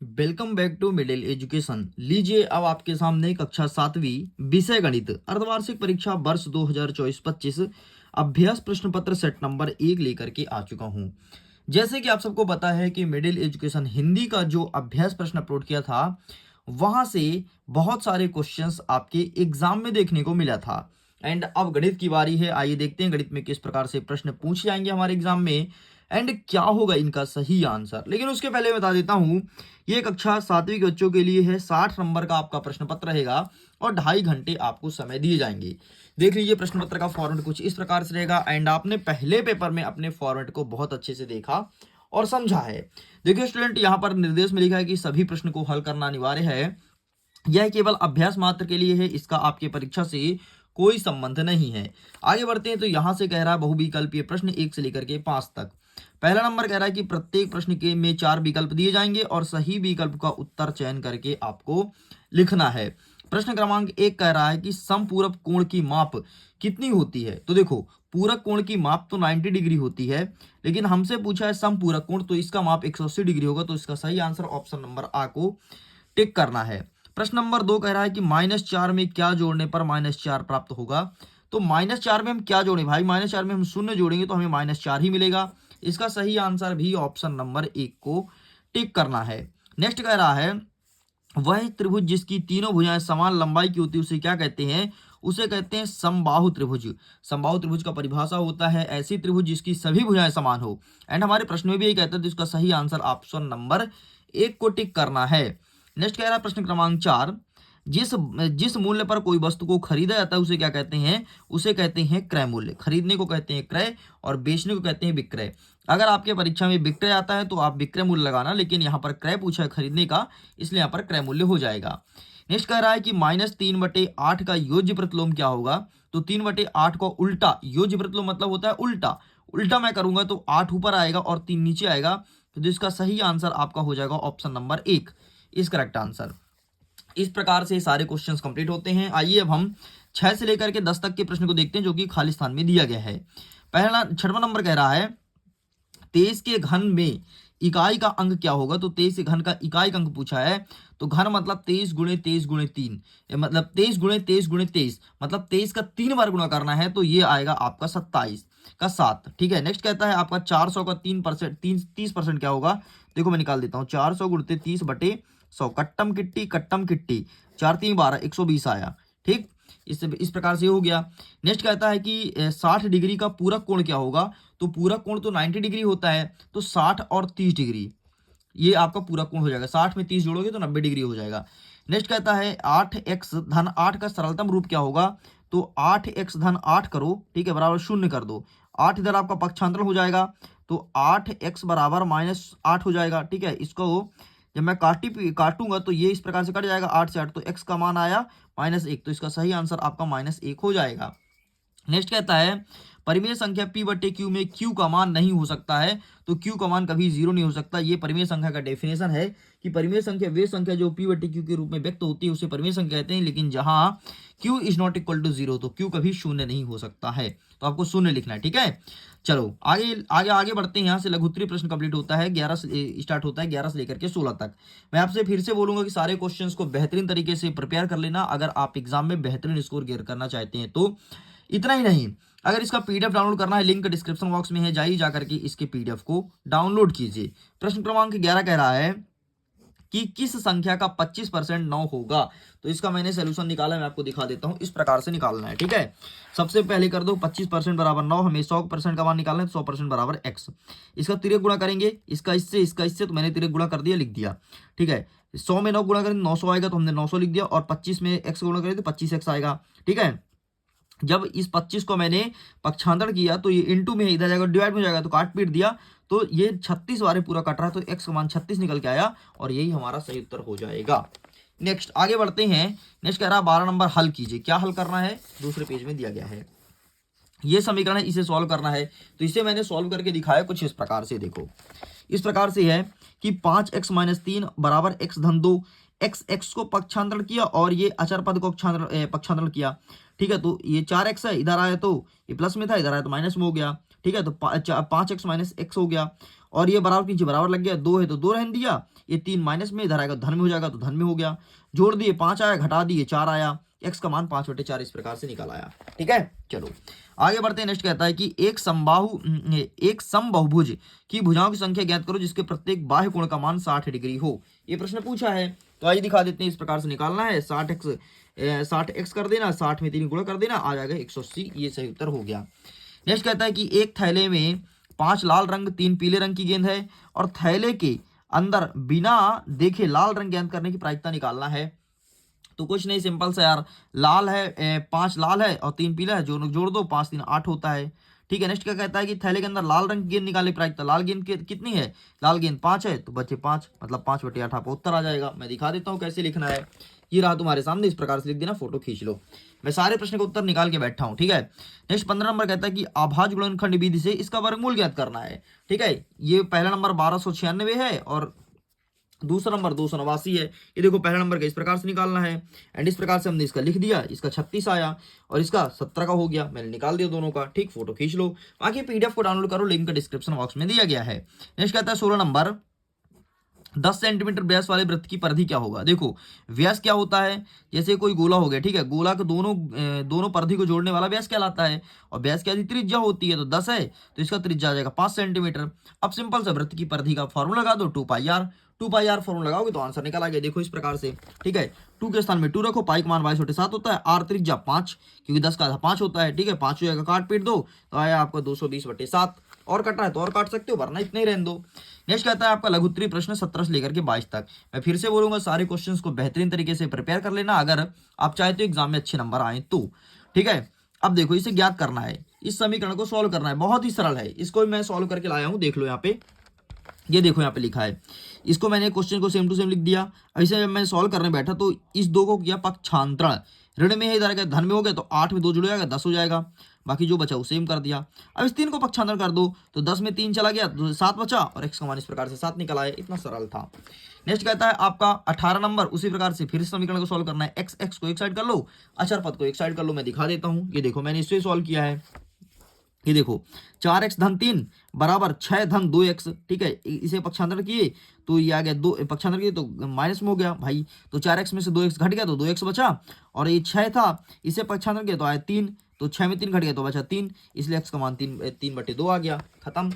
Welcome back to middle education. लीजिए अब आपके सामने कक्षा 7वीं विषय गणित अर्धवार्षिक परीक्षा वर्ष 2024-25 अभ्यास प्रश्न पत्र सेट नंबर 1 लेकर के आ चुका हूं। जैसे कि आप सबको पता है कि मिडिल एजुकेशन हिंदी का जो अभ्यास प्रश्न अपलोड किया था वहां से बहुत सारे क्वेश्चंस आपके एग्जाम में देखने को मिला था। एंड अब गणित की बारी है। आइए देखते हैं गणित में किस प्रकार से प्रश्न पूछे जाएंगे हमारे एग्जाम में एंड क्या होगा इनका सही आंसर। लेकिन उसके पहले बता देता हूं, ये कक्षा 7वीं के बच्चों के लिए है। 60 नंबर का आपका प्रश्न पत्र रहेगा और 2.5 घंटे आपको समय दिए जाएंगे। देख लीजिए प्रश्न पत्र का फॉर्मेट कुछ इस प्रकार से रहेगा एंड आपने पहले पेपर में अपने फॉर्मेट को बहुत अच्छे से देखा और समझा है। देखिए स्टूडेंट, यहाँ पर निर्देश में लिखा है कि सभी प्रश्न को हल करना अनिवार्य है। यह केवल अभ्यास मात्र के लिए है, इसका आपके परीक्षा से कोई संबंध नहीं है। आगे बढ़ते हैं तो यहां से कह रहा है बहुविकल्पीय प्रश्न 1 से लेकर के 5 तक। पहला नंबर कह रहा है कि प्रत्येक प्रश्न के में 4 विकल्प दिए जाएंगे और सही विकल्प का उत्तर चयन करके आपको लिखना है। प्रश्न क्रमांक 1 कह रहा है कि समपूरक कोण की माप कितनी होती है। तो देखो, पूरक कोण की माप तो 90 डिग्री होती है, लेकिन हमसे पूछा है समपूरक कोण, तो इसका माप 180 डिग्री होगा। तो इसका सही आंसर ऑप्शन नंबर आ को टिक करना है। प्रश्न नंबर 2 कह रहा है कि -4 में क्या जोड़ने पर -4 प्राप्त होगा। तो -4 में हम क्या जोड़ें भाई, -4 में हम शून्य जोड़ेंगे तो हमें -4 ही मिलेगा। इसका सही आंसर भी ऑप्शन नंबर 1 को टिक करना है। नेक्स्ट कह रहा है वह त्रिभुज जिसकी तीनों भुजाएं समान लंबाई की होती है उसे क्या कहते हैं। उसे कहते हैं समबाहु त्रिभुज। समबाहु त्रिभुज का परिभाषा होता है ऐसी त्रिभुज जिसकी सभी भुजाएं समान हो। एंड हमारे प्रश्न में भी यही कहते हैं, तो इसका सही आंसर ऑप्शन नंबर 1 को टिक करना है। नेक्स्ट कह रहा है प्रश्न क्रमांक 4, जिस जिस मूल्य पर कोई वस्तु को खरीदा जाता है उसे क्या कहते हैं। उसे कहते हैं क्रय मूल्य। खरीदने को कहते हैं क्रय और बेचने को कहते हैं विक्रय। अगर आपके परीक्षा में विक्रय आता है तो आप विक्रय मूल्य लगाना, लेकिन यहाँ पर क्रय पूछा है खरीदने का, इसलिए यहाँ पर क्रय मूल्य हो जाएगा। नेक्स्ट कह रहा है कि -3/8 का योज्य प्रतिलोम क्या होगा। तो 3/8 को उल्टा, योज्य प्रतिलोम मतलब होता है उल्टा। उल्टा मैं करूंगा तो 8 ऊपर आएगा और 3 नीचे आएगा। तो इसका सही आंसर आपका हो जाएगा ऑप्शन नंबर 1 इस करेक्ट आंसर। इस प्रकार से सारे क्वेश्चंस कंप्लीट होते हैं। आइए अब हम 6 से लेकर के 10 तक के प्रश्न को देखते हैं जो कि खाली स्थान में दिया गया है। पहला 6वां नंबर कह रहा है 23 के घन में इकाई का अंक क्या होगा। तो 23 के घन का इकाई का अंक पूछा है। तो घन मतलब 23 गुणे 23 गुणे 3, मतलब 23 गुणे 23 गुणे 23, मतलब 23 का 3 बार गुणा करना है। तो ये आएगा आपका 27 का 7। ठीक है। नेक्स्ट कहता है आपका 400 का 3% 30% क्या होगा। देखो मैं निकाल देता हूँ, 400 गुणते 30/100, कट्टम किट्टी 4 3 12 120 आया। ठीक, इस प्रकार से हो गया। नेक्स्ट कहता है कि 60 डिग्री का पूरक कोण क्या होगा। तो पूरक कोण तो 90 डिग्री होता है, तो 60 और 30 डिग्री ये आपका पूरक कोण हो जाएगा। 60 में 30 जोड़ोगे तो 90 डिग्री हो जाएगा। नेक्स्ट कहता है 8x धन 8 का सरलतम रूप क्या होगा। तो 8x धन 8 करो, ठीक है, बराबर 0 कर दो। 8 इधर आपका पक्षांतर हो जाएगा, तो 8x बराबर -8 हो जाएगा। ठीक है, इसको जब मैं काटूंगा तो ये इस प्रकार से कट जाएगा 8 से 8, तो x का मान आया -1। तो इसका सही आंसर आपका -1 हो जाएगा। नेक्स्ट कहता है परिमेय संख्या p/q में q का मान नहीं हो सकता है। तो q का मान कभी 0 नहीं हो सकता। ये परिमेय संख्या का डेफिनेशन है कि परिमेय संख्या वे संख्या जो p/q के रूप में व्यक्त होती है उसे परिमेय संख्या कहते हैं। लेकिन जहां q is not equal to 0 तो q कभी शून्य नहीं हो सकता है। तो आपको शून्य लिखना है। ठीक है, चलो आगे आगे आगे बढ़ते हैं। यहाँ से लघुत्तरीय प्रश्न कंप्लीट होता है, 11 से स्टार्ट होता है, 11 से लेकर के 16 तक। मैं आपसे फिर से बोलूंगा कि सारे क्वेश्चंस को बेहतरीन तरीके से प्रिपेयर कर लेना अगर आप एग्जाम में बेहतरीन स्कोर गेयर करना चाहते हैं। तो इतना ही नहीं, अगर इसका पीडीएफ डाउनलोड करना है, लिंक डिस्क्रिप्शन बॉक्स में है, जाइए जाकर के इसके पीडीएफ को डाउनलोड कीजिए। प्रश्न क्रमांक 11 कह रहा है कि किस संख्या का 25% 9 होगा। तो इसका मैंने सोल्यूशन निकाला, मैं आपको दिखा देता हूं। इस प्रकार से निकालना है। ठीक है, सबसे पहले कर दो 25% बराबर 9, हमें 100% का मान निकालना है, तो 100% बराबर x। इसका तिरक गुणा करेंगे, इसका इससे, तो मैंने तिरक गुणा कर दिया, लिख दिया। ठीक है, 100 में 9 गुणा करेंगे 900 आएगा, तो हमने 900 लिख दिया, और 25 में x गुणा करेंगे तो 25x आएगा। ठीक है, जब इस 25 को मैंने पक्षांतर किया तो ये इंटू में इधर जाएगा, डिवाइड में जाएगा, तो काट पीट दिया, तो ये 36 बारे पूरा कट रहा है, तो x का मान 36 निकल के आया और यही हमारा सही उत्तर हो जाएगा। नेक्स्ट आगे बढ़ते हैं। नेक्स्ट कह रहा है 12 नंबर हल कीजिए। क्या हल करना है, दूसरे पेज में दिया गया है। ये समीकरण है, इसे सॉल्व करना है। तो इसे मैंने सॉल्व करके दिखाया कुछ इस प्रकार से। देखो इस प्रकार से है कि 5x - 3 बराबर x धन 2, x को पक्षांतरण किया और ये अचर पद को पक्षांतरण किया। ठीक है, तो ये 4x है, इधर आया तो ये प्लस में था, इधर आया तो माइनस में हो गया। ठीक है, तो 5x - x हो गया। और ये बराबर के नीचे बराबर लग गया, 2 है तो 2 रहने दिया, ये 3 माइनस में, इधर आएगा धन में हो जाएगा तो धन में हो गया, जोड़ दिए 5 आया, घटा दिए 4 आया, x का मान 5/4 इस प्रकार से निकल आया। ठीक है, चलो आगे बढ़ते हैं। नेक्स्ट कहता है कि एक समबाहुभुज की भुजाओं की संख्या ज्ञात करो जिसके प्रत्येक बाह्य कोण का मान 60 डिग्री हो। ये प्रश्न पूछा है, तो आइए दिखा देते हैं। इस प्रकार से निकालना है, 60x कर देना, 60 में 3 गुणा कर देना, आ जाएगा 180, ये सही उत्तर हो गया। नेक्स्ट कहता है कि एक थैले में 5 लाल रंग 3 पीले रंग की गेंद है और थैले के अंदर बिना देखे लाल रंग गेंद करने की प्रायिकता निकालना है। तो कुछ नहीं, सिंपल सा यार, लाल है 5 लाल है और 3 पीला है, जो जोड़ दो 5 3 8 होता है। ठीक है, नेक्स्ट क्या कहता है कि थैले के अंदर लाल रंग की गेंद निकालने की प्रायिकता, लाल गेंद कितनी है, लाल गेंद 5 है तो बचे 5, मतलब 5/8 आपका उत्तर आ जाएगा। मैं दिखा देता हूँ कैसे लिखना है, ये रहा तुम्हारे सामने, इस प्रकार से लिख देना, फोटो खींच लो। मैं सारे प्रश्न का उत्तर निकाल के बैठा हूँ। ठीक है, नेक्स्ट 15 नंबर कहता है कि अभाज्य गुणनखंड विधि से इसका वर्गमूल ज्ञात करना है। ठीक है, ये पहला नंबर 1296 है और दूसरा नंबर 289 है। ये देखो पहला नंबर का इस प्रकार से निकालना है, एंड इस प्रकार से हमने इसका लिख दिया, इसका 36 आया और इसका 17 का हो गया, मैंने निकाल दिया दोनों का। ठीक, फोटो खींच लो, बाकी पीडीएफ को डाउनलोड करो, लिंक डिस्क्रिप्शन बॉक्स में दिया गया है। नेक्स्ट कहता है 16 नंबर, 10 सेंटीमीटर व्यास वाले वृत्त की परिधि क्या होगा। देखो व्यास क्या होता है, जैसे कोई गोला हो गया, ठीक है, गोला के दोनों परिधि को जोड़ने वाला व्यास कहलाता है, और व्यास की त्रिज्या होती है तो 10 है तो इसका त्रिज्या आ जाएगा 5 सेंटीमीटर। अब सिंपल सा वृत्त की परिधि का फॉर्मूला लगा दो, 2πr फॉर्मूला लगाओगे तो आंसर निकल आ गया। देखो इस प्रकार से, ठीक है, 2 के स्थान में 2 रखो, पाई का मान 22/7 होता है, r त्रिज्या 5 क्योंकि 10 का आधा 5 होता है। ठीक है, 5 हो जाएगा, काट पीट दो तो आया आपका 220/7, और कटा है तो और काट सकते हो, वरना इतने ही रहने दो। नेक्स्ट कहता है आपका लघुत्तरीय प्रश्न 17 से लेकर के 22 तक। मैं फिर से बोलूंगा, सारे क्वेश्चंस को बेहतरीन तरीके से प्रिपेयर कर लेना अगर आप चाहते हो एग्जाम में अच्छे नंबर आए तो। ठीक है, अब देखो इसे ज्ञात करना है, इस समीकरण को सॉल्व करना है, बहुत ही सरल है, इसको मैं सॉल्व करके लाया हूं, देख लो यहाँ पे, ये देखो यहाँ पे लिखा है, इसको मैंने क्वेश्चन को सेम टू सेम लिख दिया। इसे जब मैं सॉल्व करने बैठा तो इस 2 को किया पक्षांतरण, ऋण में है इधर का धन में हो गया तो 8 में 2 जुड़ जाएगा 10 हो जाएगा, बाकी जो बचा वो सेम कर दिया। अब इस 3 को पक्षांतरण कर दो तो 10 में 3 चला गया तो 7 बचा और x का मान इस प्रकार से 7 निकल आया, इतना सरल था। नेक्स्ट कहता है आपका 18 नंबर, उसी प्रकार से फिर समीकरण को सॉल्व करना है, x को एक साइड कर लो, अचर पद को एक साइड कर लो, मैं दिखा देता हूँ। ये देखो मैंने इससे सॉल्व किया है, ये देखो 4x धन 3 बराबर 6 धन 2x। ठीक है, इसे पक्षांतर किए तो ये आ गया 2, पक्षांतर किए तो माइनस में हो गया भाई, तो 4x में से 2x घट गया तो 2x बचा, और ये 6 था, इसे पक्षांतर किया तो आया 3, तो 6 में 3 घट गया तो बचा 3, इसलिए x का मान 3/2 आ गया, खत्म।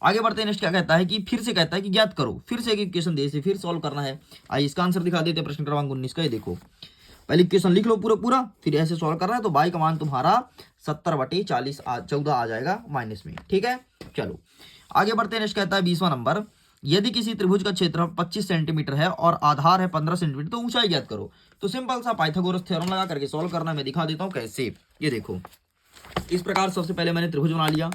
आगे बढ़ते हैं, नेक्स्ट क्या कहता है कि फिर से कहता है कि ज्ञात करो, फिर से एक इक्वेशन दे, इसे फिर सॉल्व करना है। आइए इसका आंसर दिखा देते हैं, प्रश्न क्रमांक 19 का। ये देखो पहले इक्वेशन लिख लो पूरा, फिर ऐसे सॉल्व करना है, तो y का मान तुम्हारा 70/14 आ जाएगा माइनस में। ठीक है, चलो आगे बढ़ते हैं। नेक्स्ट कहता है 20वां नंबर, यदि किसी त्रिभुज का क्षेत्र 25 सेंटीमीटर है और आधार है 15 सेंटीमीटर तो ऊंचाई ज्ञात करो। तो सिंपल सा पाइथागोरस थ्योरम लगा करके सॉल्व करना है, मैं दिखा देता हूँ कैसे। ये देखो इस प्रकार सबसे पहले मैंने त्रिभुज बना लिया,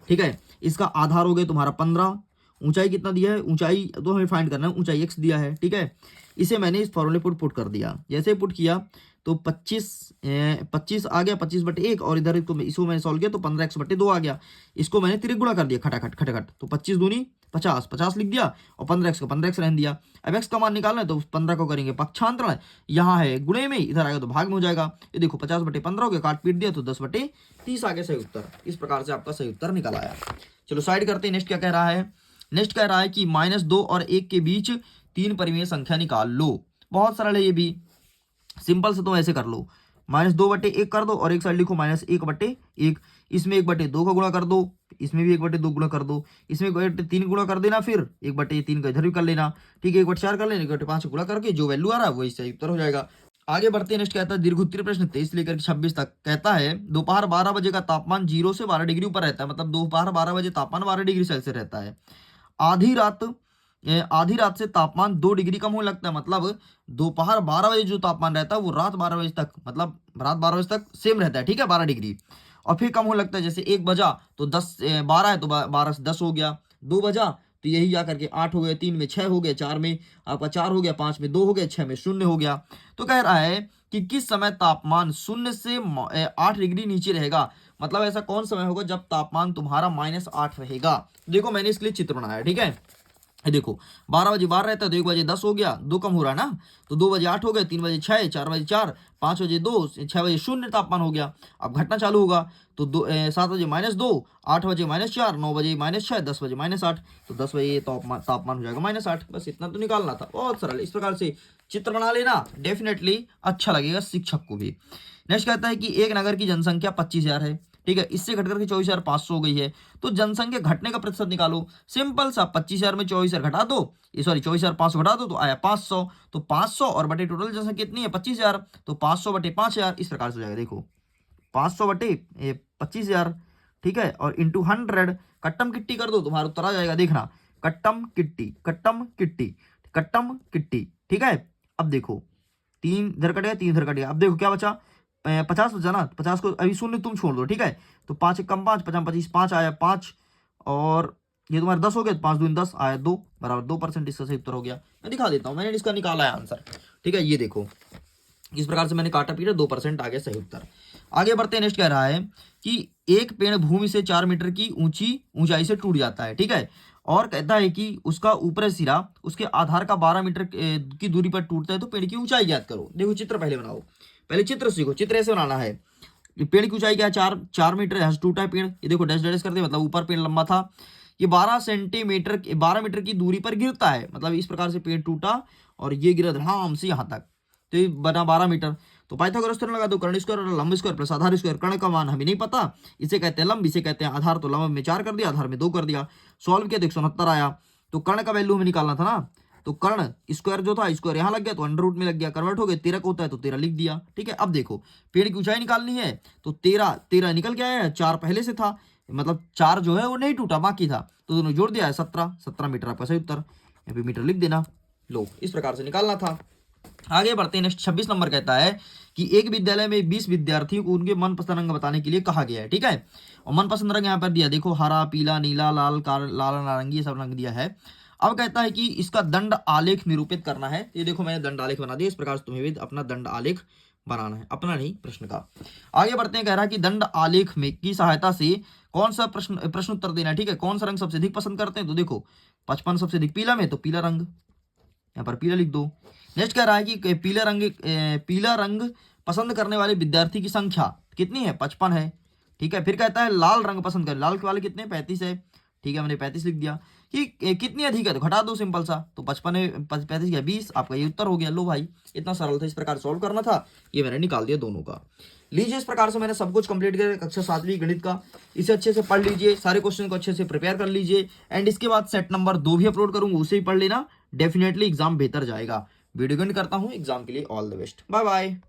ठीक है, इसका आधार हो गया तुम्हारा 15, ऊंचाई कितना दिया है, ऊंचाई तो हमें फाइंड करना है, ऊंचाई x दिया है। ठीक है, इसे मैंने इस फॉर्मूले पर पुट कर दिया, जैसे पुट किया तो 25 आ गया 25/1, और इधर इसको मैंने सॉल्व किया तो 15x/2 आ गया, इसको मैंने त्रिगुणा कर दिया खटाखट, तो 25 दूनी 50 लिख दिया और 15x को 15x रहने दिया। अब x का मान निकालना है तो 15 को करेंगे पक्षांतरण, यहाँ है गुणे में, इधर आएगा तो भाग में हो जाएगा। ये देखो 50/15 हो गया, काट पीट दिया तो 10/30 आ गया सही उत्तर। इस प्रकार से आपका सही उत्तर निकल आया। चलो साइड करते हैं, नेक्स्ट क्या कह रहा है। नेक्स्ट कह रहा है कि -2 और 1 के बीच 3 परिमेय संख्या निकाल लो। बहुत सरल है ये भी, सिंपल से तो ऐसे कर लो, -2/1 कर दो और एक साइड लिखो -1/1, इसमें 1/2 का गुणा कर दो, इसमें भी 1/2 गुणा कर दो, इसमें 1/3 गुणा कर देना, फिर 1/3 का इधर भी कर लेना। ठीक है, 1/4 कर लेना, 1/5 गुणा करके जो वैल्यू आ रहा है वही सही उत्तर हो जाएगा। आगे बढ़ते हैं, नेक्स्ट कहता है दीर्घोत्तरीय प्रश्न 23 लेकर 26 तक। कहता है दोपहर 12 बजे का तापमान 0 से 12 डिग्री ऊपर रहता है, मतलब दोपहर 12 बजे तापमान 12 डिग्री सेल्सियस रहता है। आधी रात से तापमान 2 डिग्री कम होने लगता है, मतलब दोपहर 12 बजे जो तापमान रहता है वो रात 12 बजे तक, मतलब रात 12 बजे तक सेम रहता है। ठीक है, 12 डिग्री, और फिर कम होने लगता है, जैसे 1 बजा तो 12 है तो 12 से 10 हो गया, 2 बजा तो यही जा करके 8 हो गया, 3 में 6 हो गया, 4 में आपका 4 हो गया, 5 में 2 हो गया, 6 में 0 हो गया। तो कह रहा है कि किस समय तापमान 0 से 8 डिग्री नीचे रहेगा, मतलब ऐसा कौन समय होगा जब तापमान तुम्हारा -8 रहेगा। देखो मैंने इसके लिए चित्र बनाया, ठीक है, ये देखो 12 बजे 12 रहता है तो 1 बजे 10 हो गया, 2 कम हो रहा है ना, तो 2 बजे 8 हो गया, 3 बजे 6, 4 बजे 4, 5 बजे 2, 6 बजे 0 तापमान हो गया। अब घटना चालू होगा तो 7 बजे -2, 8 बजे -4, 9 बजे -6, 10 बजे -8, तो 10 बजे ये तापमान तापमान हो जाएगा -8। बस इतना तो निकालना था, बहुत सरल। इस प्रकार से चित्र बना लेना, डेफिनेटली अच्छा लगेगा शिक्षक को भी। नेक्स्ट कहता है कि एक नगर की जनसंख्या 25,000 है, ठीक है, इससे घटकर के 24,500 हो गई है, तो जनसंख्या घटने का प्रतिशत निकालो। सिंपल सा, 25,000 में 24,000 घटा दो, सॉरी 24,500 घटा दो तो आया 500, तो 500 और बटे टोटल जनसंख्या कितनी है 25,000, तो 500 बटे 5,000 इस प्रकार से हो जाएगा। देखो 500 बटे 25,000, ठीक है, और इंटू 100, कट्टम किट्टी कर दो, तुम्हारा उत्तर आ जाएगा। देखना, कट्टम किट्टी, कट्टम किट्टी, कट्टम किट्टी, ठीक है। अब देखो 3 इधर कटेगा, 3 इधर कटेगा, अब देखो क्या बचा, 50 बचा ना, 50 को अभी शून्य तुम छोड़ दो, ठीक है, तो 5 एक कम 5, 50 25, 5 आया 5, और ये तुम्हारे 10 हो गया, 5 दूनी 10 आया 2, बराबर 2%। इसका सही उत्तर हो गया। मैं दिखा देता हूँ, मैंने इसका निकाला है आंसर, ठीक है, ये देखो इस प्रकार से मैंने काटा पीटा, 2% आ गया सही उत्तर। आगे बढ़ते हैं। नेक्स्ट कह रहा है कि एक पेड़ भूमि से 4 मीटर की ऊंचाई से टूट जाता है, ठीक है, और कहता है कि उसका ऊपरी सिरा उसके आधार का 12 मीटर की दूरी पर टूटता है, तो पेड़ की ऊंचाई ज्ञात करो। देखो चित्र पहले बनाओ, पहले चित्र सीखो, चित्र ऐसे बनाना है। ये पेड़ की ऊंचाई क्या है, 4 मीटर, यहाँ से टूटा है पेड़, ये देखो डैश डैश करते, मतलब ऊपर पेड़ लंबा था, ये 12 मीटर की दूरी पर गिरता है, मतलब इस प्रकार से पेड़ टूटा और ये गिरा आराम से यहाँ तक, तो ये बना 12 मीटर। तो पाइथागोरस थ्योरम लगा दो, कर्ण स्क्वायर और लंब स्क्वायर प्लस आधार स्क्वायर। कर्ण का मान हमें नहीं पता, इसे कहते हैं लंब, इसे कहते हैं आधार, तो लंब में 4 कर दिया, आधार में 2 कर दिया, सॉल्व किया तो 169 आया। तो कर्ण का वैल्यू हमें निकालना था ना, तो कर्ण स्क्वायर जो था, स्क्वायर यहाँ लग गया तो अंडर रूट में लग गया, कन्वर्ट हो गया, 13 का होता है तो 13 लिख दिया, ठीक है। अब देखो पेड़ की ऊंचाई निकालनी है, तो 13 निकल के आया है, 4 पहले से था, मतलब 4 जो है वो नहीं टूटा, बाकी था, तो दोनों जोड़ दिया है 17 मीटर आपका सही उत्तर। यहाँ पे मीटर लिख देना, लो इस प्रकार से निकालना था। आगे बढ़ते हैं। नेक्स्ट 26 नंबर कहता है कि एक विद्यालय में 20 विद्यार्थियों को उनके मनपसंद रंग बताने के लिए कहा गया है, ठीक है, और मनपसंद रंग यहाँ पर दिया, देखो हरा, पीला, नीला, लाल, लाल, नारंगी, ये सब रंग दिया है। अब कहता है कि इसका दंड आलेख निरूपित करना है। ये देखो मैंने दंड आलेख बना दिया, इस प्रकार से तुम्हें भी अपना दंड आलेख बनाना है, अपना नहीं प्रश्न का। आगे बढ़ते हैं। कह रहा है कि दंड आलेख में की सहायता से कौन सा प्रश्न उत्तर देना है, ठीक है, कौन सा रंग सबसे अधिक पसंद करते हैं, तो देखो 55 सबसे अधिक पीला में, तो पीला रंग, यहाँ पर पीला लिख दो। नेक्स्ट कह रहा है कि पीला रंग पसंद करने वाले विद्यार्थी की संख्या कितनी है, 55 है, ठीक है। फिर कहता है लाल रंग पसंद करें, लाल वाले कितने, 35 है, ठीक है, मैंने 35 लिख दिया। कि कितनी अधिक है, तो घटा दो सिंपल सा, तो 55 है 35 या 20, आपका ये उत्तर हो गया। लो भाई इतना सरल था, इस प्रकार सॉल्व करना था, ये मैंने निकाल दिया दोनों का। लीजिए इस प्रकार से मैंने सब कुछ कंप्लीट किया कक्षा 7वीं गणित का। इसे अच्छे से पढ़ लीजिए, सारे क्वेश्चन को अच्छे से प्रिपेयर कर लीजिए, एंड इसके बाद सेट नंबर 2 भी अपलोड करूंगा, उसे ही पढ़ लेना, डेफिनेटली एग्जाम बेहतर जाएगा। वीडियो एंड करता हूं, एग्जाम के लिए all the best, bye bye.